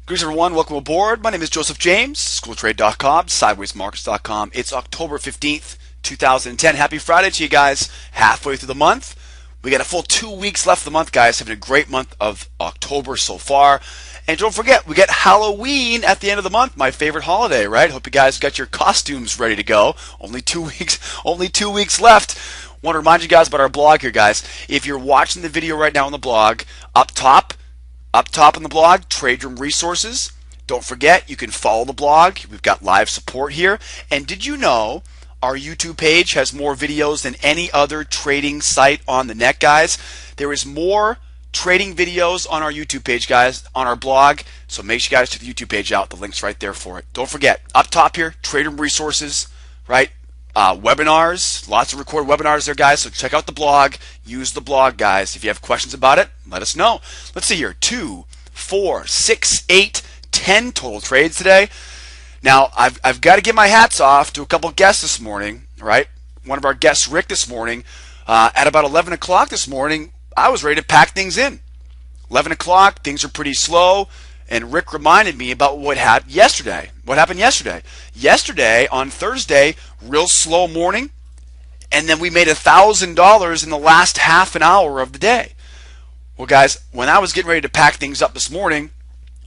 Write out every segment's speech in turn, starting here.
Greetings everyone, welcome aboard. My name is Joseph James, schooltrade.com, sidewaysmarkets.com. It's October 15th, 2010. Happy Friday to you guys. Halfway through the month. We got a full 2 weeks left of the month, guys. Having a great month of October so far. And don't forget, we get Halloween at the end of the month, my favorite holiday, right? Hope you guys got your costumes ready to go. Only 2 weeks left. Want to remind you guys about our blog here, guys. If you're watching the video right now on the blog, up top on the blog, Trade Room Resources. Don't forget, you can follow the blog. We've got live support here. And did you know our YouTube page has more videos than any other trading site on the net, guys? There is more trading videos on our YouTube page, guys, on our blog. So make sure you guys check the YouTube page out. The link's right there for it. Don't forget, up top here, Trade Room Resources, right? Webinars, lots of recorded webinars there, guys. So check out the blog. Use the blog, guys. If you have questions about it, let us know. Let's see here. 2, 4, 6, 8, 10 total trades today. Now, I've got to give my hats off to a couple of guests this morning, right? One of our guests, Rick, this morning, at about 11 o'clock this morning, I was ready to pack things in. 11 o'clock, things are pretty slow. And Rick reminded me about what happened yesterday. What happened yesterday? Yesterday, on Thursday, real slow morning, and then we made $1,000 in the last half an hour of the day. Well, guys, when I was getting ready to pack things up this morning,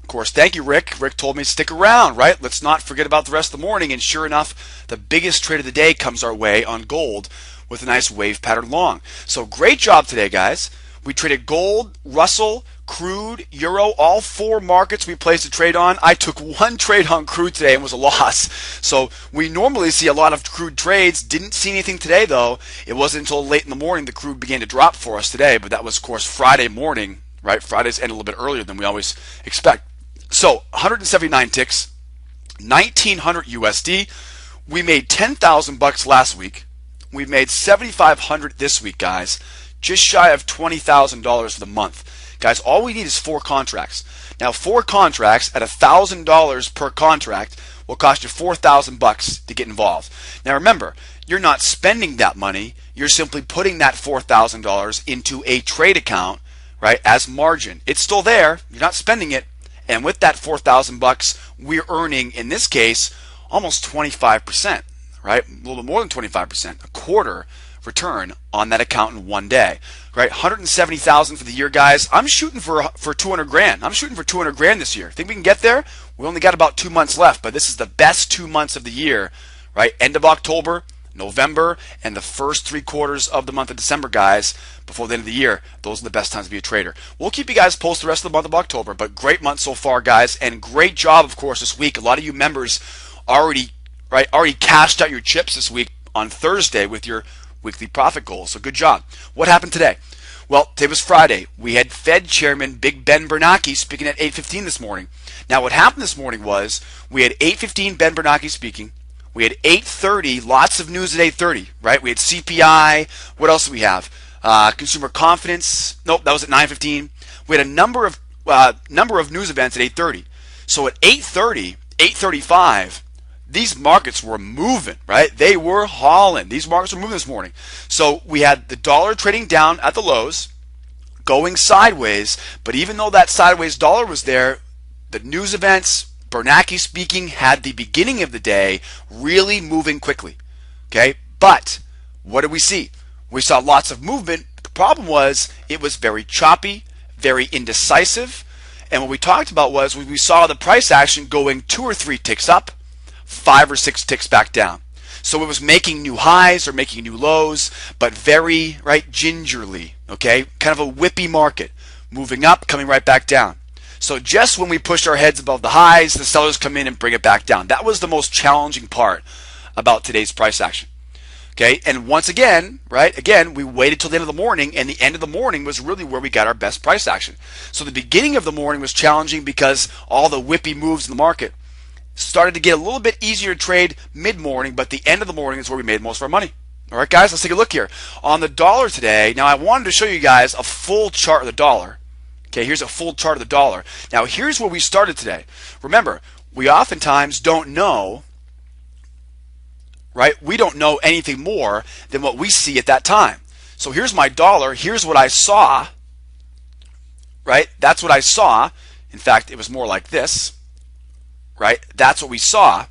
of course, thank you, Rick. Rick told me to stick around, right? Let's not forget about the rest of the morning. And sure enough, the biggest trade of the day comes our way on gold with a nice wave pattern long. So great job today, guys. We traded gold, Russell, crude, euro, all four markets we placed a trade on. I took one trade on crude today and was a loss. So we normally see a lot of crude trades. Didn't see anything today, though. It wasn't until late in the morning the crude began to drop for us today, but that was, of course, Friday morning, right? Fridays end a little bit earlier than we always expect. So 179 ticks, 1,900 USD. We made 10,000 bucks last week. We've made 7,500 this week, guys. Just shy of $20,000 for the month. Guys, all we need is 4 contracts. Now, 4 contracts at $1,000 per contract will cost you 4,000 bucks to get involved. Now, remember, you're not spending that money. You're simply putting that $4,000 into a trade account, right, as margin. It's still there. You're not spending it. And with that 4,000 bucks, we're earning, in this case, almost 25%, right? A little bit more than 25%, a quarter return on that account in one day, right? 170,000 for the year, guys. I'm shooting for 200 grand. I'm shooting for 200 grand this year. Think we can get there? We only got about 2 months left, but this is the best 2 months of the year, right? End of October, November, and the first 3 quarters of the month of December, guys, before the end of the year. Those are the best times to be a trader. We'll keep you guys posted the rest of the month of October, but great month so far, guys, and great job, of course, this week. A lot of you members already cashed out your chips this week on Thursday with your weekly profit goals. So good job. What happened today? Well, today was Friday. We had Fed Chairman Big Ben Bernanke speaking at 8:15 this morning. Now, what happened this morning was we had 8:15 Ben Bernanke speaking. We had 8:30, lots of news at 8:30, right? We had CPI. What else do we have? Consumer confidence. Nope, that was at 9:15. We had a number of news events at 8:30. So at 8:30, 8:35, these markets were moving, right? They were hauling. These markets were moving this morning. So we had the dollar trading down at the lows, going sideways. But even though that sideways dollar was there, the news events, Bernanke speaking, had the beginning of the day really moving quickly. Okay? But what did we see? We saw lots of movement. The problem was it was very choppy, very indecisive. And what we talked about was we saw the price action going 2 or 3 ticks up, 5 or 6 ticks back down. So it was making new highs or making new lows, but very, right, gingerly, okay? Kind of a whippy market, moving up, coming right back down. So just when we push our heads above the highs, the sellers come in and bring it back down. That was the most challenging part about today's price action. Okay, and once again, right, again, we waited till the end of the morning, and the end of the morning was really where we got our best price action. So the beginning of the morning was challenging because all the whippy moves in the market started to get a little bit easier to trade mid-morning, but the end of the morning is where we made most of our money. All right, guys, let's take a look here. On the dollar today, now I wanted to show you guys a full chart of the dollar. Okay, here's a full chart of the dollar. Now, here's where we started today. Remember, we oftentimes don't know, right? We don't know anything more than what we see at that time. So here's my dollar. Here's what I saw, right? That's what I saw. In fact, it was more like this, right? That's what we saw.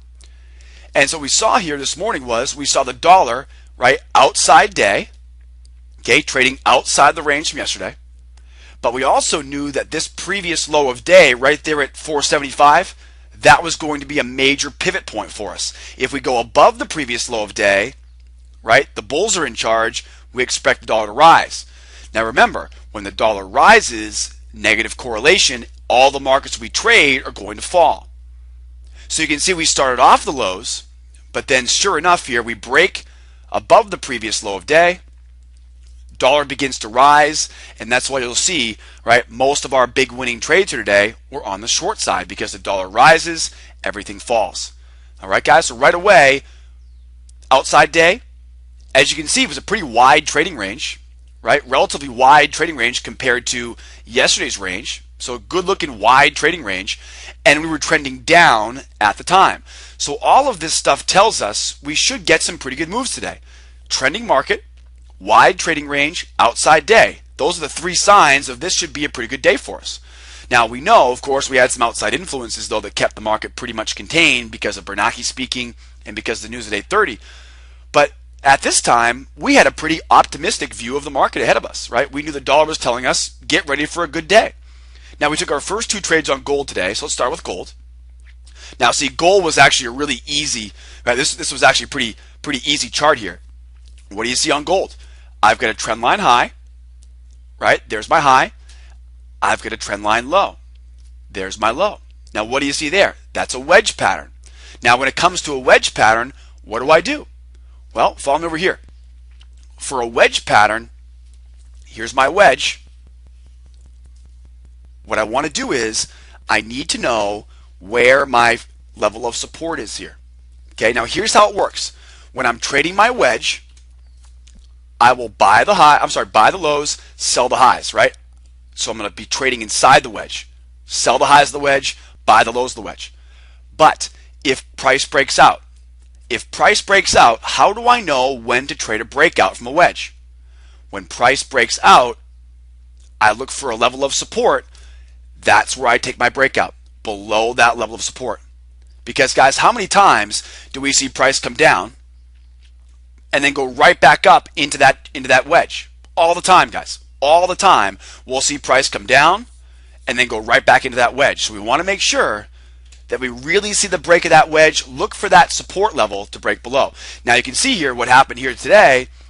And so what we saw here this morning was we saw the dollar, right, outside day, okay, trading outside the range from yesterday. But we also knew that this previous low of day right there at 475, that was going to be a major pivot point for us. If we go above the previous low of day, right, the bulls are in charge, we expect the dollar to rise. Now remember, when the dollar rises, negative correlation, all the markets we trade are going to fall. So you can see we started off the lows, but then sure enough here, we break above the previous low of day, dollar begins to rise, and that's why you'll see, right, most of our big winning trades here today were on the short side because the dollar rises, everything falls. All right, guys, so right away, outside day, as you can see, it was a pretty wide trading range, right? Relatively wide trading range compared to yesterday's range. So a good looking wide trading range, and we were trending down at the time. So all of this stuff tells us we should get some pretty good moves today. Trending market, wide trading range, outside day. Those are the three signs of this should be a pretty good day for us. Now we know, of course, we had some outside influences though that kept the market pretty much contained because of Bernanke speaking and because of the news at 8:30. But at this time, we had a pretty optimistic view of the market ahead of us, right? We knew the dollar was telling us, get ready for a good day. Now we took our first two trades on gold today, so let's start with gold. Now see, gold was actually a really easy, right? This was actually a pretty easy chart here. What do you see on gold? I've got a trend line high, right? There's my high. I've got a trend line low. There's my low. Now what do you see there? That's a wedge pattern. Now when it comes to a wedge pattern, what do? Well, follow me over here. For a wedge pattern, here's my wedge. What I want to do is I need to know where my level of support is here. Okay, now here's how it works. When I'm trading my wedge, I will buy the lows, sell the highs, right? So I'm going to be trading inside the wedge. Sell the highs of the wedge, buy the lows of the wedge. But if price breaks out, how do I know when to trade a breakout from a wedge? When price breaks out, I look for a level of support. That's where I take my breakout, below that level of support. Because guys, how many times do we see price come down and then go right back up into that wedge? All the time, guys. All the time we'll see price come down and then go right back into that wedge. So we want to make sure that we really see the break of that wedge, look for that support level to break below. Now you can see here what happened here today